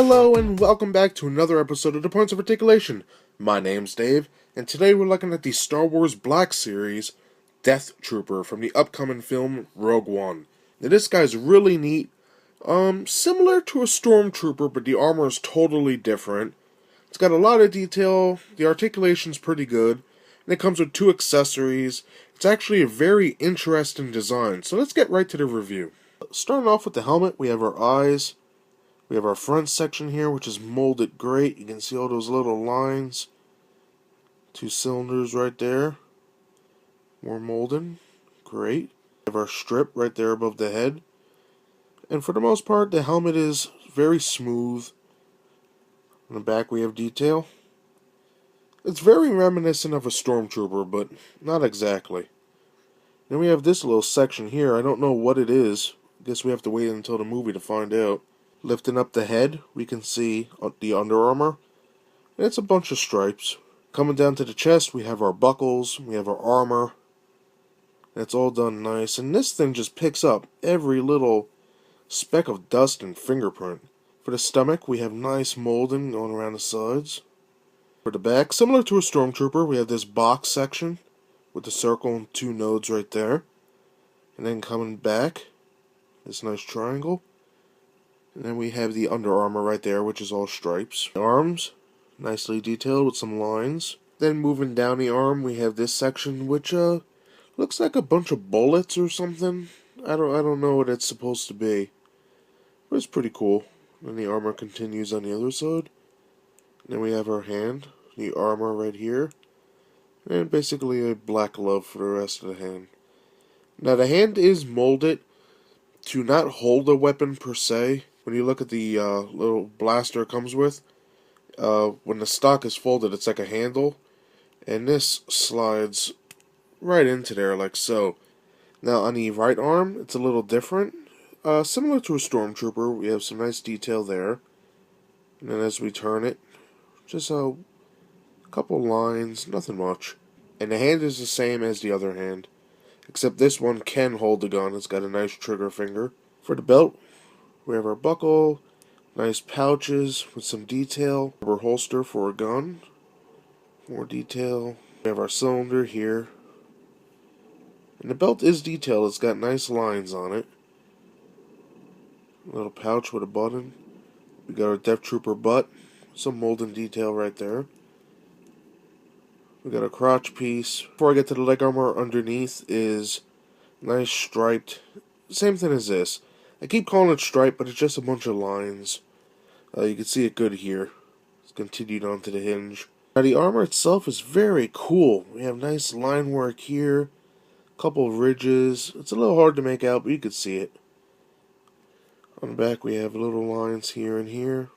Hello and welcome back to another episode of The Points of Articulation. My name's Dave, and today we're looking at the Star Wars Black Series Death Trooper from the upcoming film Rogue One. Now this guy's really neat, similar to a Stormtrooper, but the armor is totally different. It's got a lot of detail, the articulation's pretty good, and it comes with 2 accessories. It's actually a very interesting design, so let's get right to the review. Starting off with the helmet, we have our eyes. We have our front section here, which is molded great. You can see all those little lines. 2 cylinders right there. More molding. Great. We have our strip right there above the head. And for the most part, the helmet is very smooth. On the back we have detail. It's very reminiscent of a Stormtrooper, but not exactly. Then we have this little section here. I don't know what it is. I guess we have to wait until the movie to find out. Lifting up the head, we can see the Under Armour. And it's a bunch of stripes. Coming down to the chest, we have our buckles, we have our armor. It's all done nice. And this thing just picks up every little speck of dust and fingerprint. For the stomach, we have nice molding going around the sides. For the back, similar to a Stormtrooper, we have this box section with the circle and 2 nodes right there. And then coming back, this nice triangle. And then we have the Under Armour right there, which is all stripes. The arms, nicely detailed with some lines. Then moving down the arm, we have this section, which looks like a bunch of bullets or something. I don't know what it's supposed to be, but it's pretty cool. And the armor continues on the other side. And then we have our hand, the armor right here, and basically a black glove for the rest of the hand. Now the hand is molded to not hold a weapon per se. When you look at the little blaster it comes with, when the stock is folded, it's like a handle, and this slides right into there like so. Now on the right arm, it's a little different. Similar to a Stormtrooper, we have some nice detail there. And then as we turn it, just a couple lines, nothing much. And the hand is the same as the other hand, except this one can hold the gun. It's got a nice trigger finger. For the belt, we have our buckle, nice pouches with some detail, rubber holster for a gun, more detail. We have our cylinder here. And the belt is detailed, it's got nice lines on it. A little pouch with a button. We got our Death Trooper butt, some molding detail right there. We got a crotch piece. Before I get to the leg armor, underneath is nice striped, same thing as this. I keep calling it striped, but it's just a bunch of lines. You can see it good here. It's continued onto the hinge. Now the armor itself is very cool. We have nice line work here, a couple of ridges. It's a little hard to make out, but you can see it. On the back we have little lines here and here.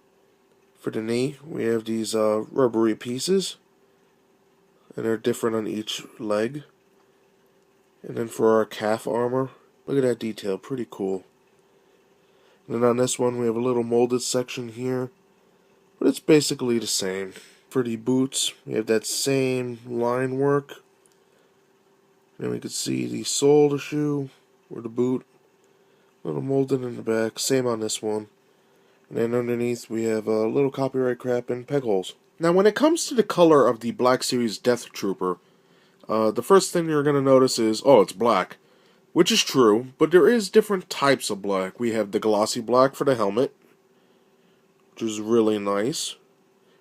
For the knee, we have these rubbery pieces, and they're different on each leg. And then for our calf armor, look at that detail, pretty cool. And then on this one we have a little molded section here, but it's basically the same. For the boots, we have that same line work. And we can see the sole of the shoe, or the boot, a little molded in the back, same on this one. And then underneath we have a little copyright crap and peg holes. Now when it comes to the color of the Black Series Death Trooper, the first thing you're going to notice is, oh, it's black. Which is true, but there is different types of black. We have the glossy black for the helmet, which is really nice.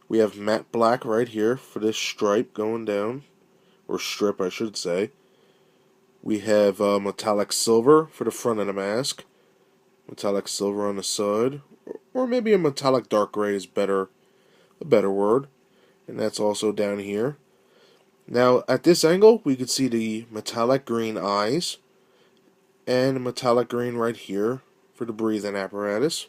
We have matte black right here for this stripe going down, or strip I should say. We have metallic silver for the front of the mask, metallic silver on the side, or maybe a metallic dark gray is a better word, and that's also down here. Now at this angle we could see the metallic green eyes, and a metallic green right here for the breathing apparatus.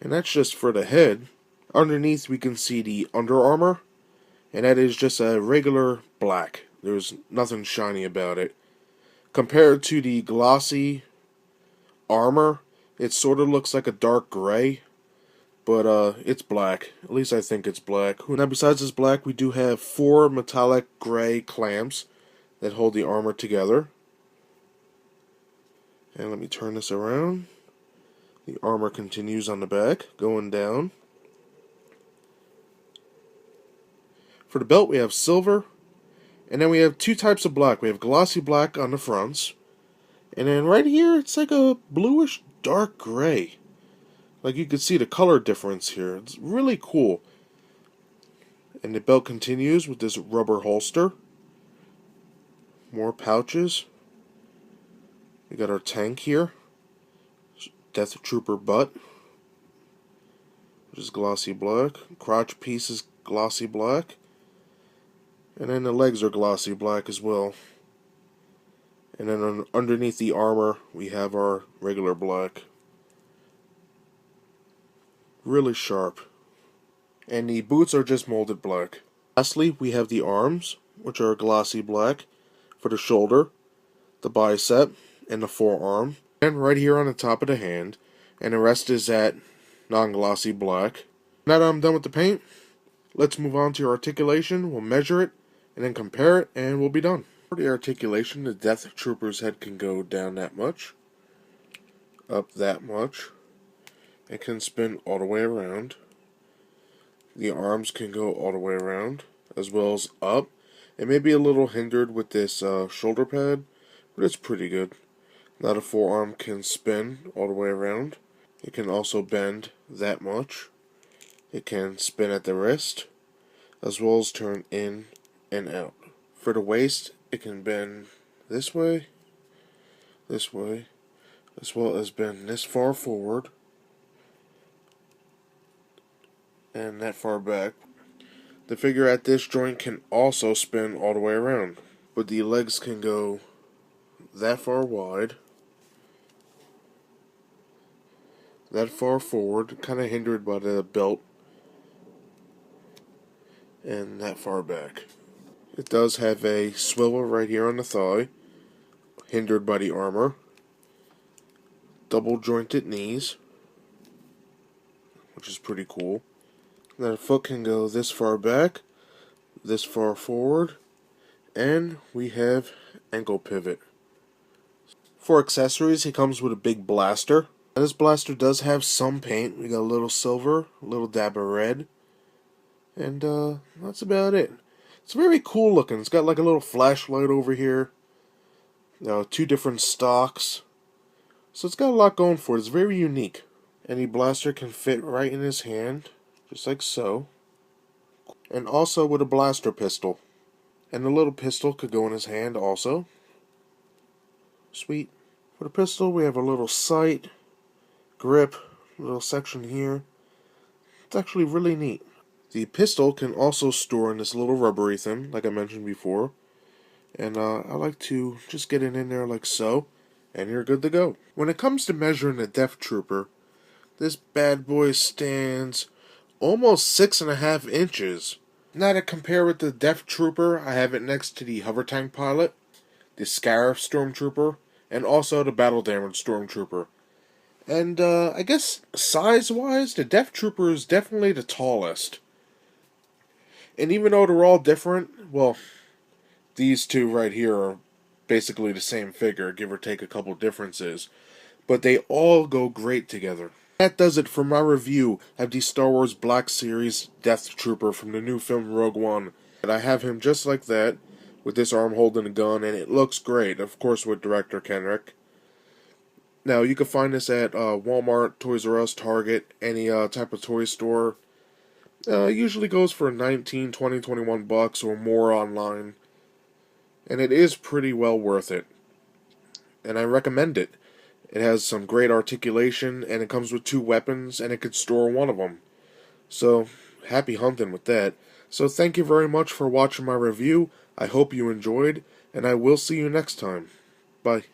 And that's just for the head. Underneath we can see the Under Armour, and that is just a regular black. There's nothing shiny about it. Compared to the glossy armor, it sort of looks like a dark gray, but it's black. At least I think it's black. Now besides this black, we do have 4 metallic gray clamps that hold the armor together. And let me turn this around. The armor continues on the back, going down. For the belt, we have silver, and then we have two types of black. We have glossy black on the fronts, and then right here, it's like a bluish dark gray. Like you can see the color difference here. It's really cool. And the belt continues with this rubber holster. More pouches. We got our tank here. Death Trooper butt, which is glossy black. Crotch piece is glossy black. And then the legs are glossy black as well. And then underneath the armor, we have our regular black. Really sharp. And the boots are just molded black. Lastly, we have the arms, which are glossy black for the shoulder, the bicep, and the forearm. And right here on the top of the hand. And the rest is that non-glossy black. Now that I'm done with the paint, let's move on to articulation. We'll measure it, and then compare it, and we'll be done. For the articulation, the Death Trooper's head can go down that much, up that much. It can spin all the way around. The arms can go all the way around, as well as up. It may be a little hindered with this shoulder pad, but it's pretty good. Now the forearm can spin all the way around. It can also bend that much. It can spin at the wrist, as well as turn in and out. For the waist, it can bend this way, as well as bend this far forward, and that far back. The figure at this joint can also spin all the way around, but the legs can go that far wide, that far forward, kind of hindered by the belt, and that far back. It does have a swivel right here on the thigh, hindered by the armor, double jointed knees, which is pretty cool. Now the foot can go this far back, this far forward, and we have ankle pivot. For accessories, he comes with a big blaster. Now, this blaster does have some paint. We got a little silver, a little dab of red, and that's about it. It's very cool looking. It's got like a little flashlight over here. Two different stocks. So it's got a lot going for it. It's very unique. Any blaster can fit right in his hand, just like so. And also with a blaster pistol. And the little pistol could go in his hand also. Sweet. For the pistol, we have a little sight, grip, little section here. It's actually really neat. The pistol can also store in this little rubbery thing, like I mentioned before. And I like to just get it in there like so, and you're good to go. When it comes to measuring a Death Trooper, this bad boy stands almost 6.5 inches. Now to compare with the Death Trooper, I have it next to the Hover Tank Pilot, the Scarif Stormtrooper, and also the Battle Damage Stormtrooper. And I guess size-wise, the Death Trooper is definitely the tallest. And even though they're all different, well, these two right here are basically the same figure, give or take a couple differences. But they all go great together. That does it for my review of the Star Wars Black Series Death Trooper from the new film Rogue One. And I have him just like that, with this arm holding a gun, and it looks great, of course with director Kenrick. Now, you can find this at Walmart, Toys R Us, Target, any type of toy store. Usually goes for 19, 20, 21 bucks or more online. And it is pretty well worth it. And I recommend it. It has some great articulation, and it comes with 2 weapons, and it could store one of them. So, happy hunting with that. So thank you very much for watching my review. I hope you enjoyed, and I will see you next time. Bye.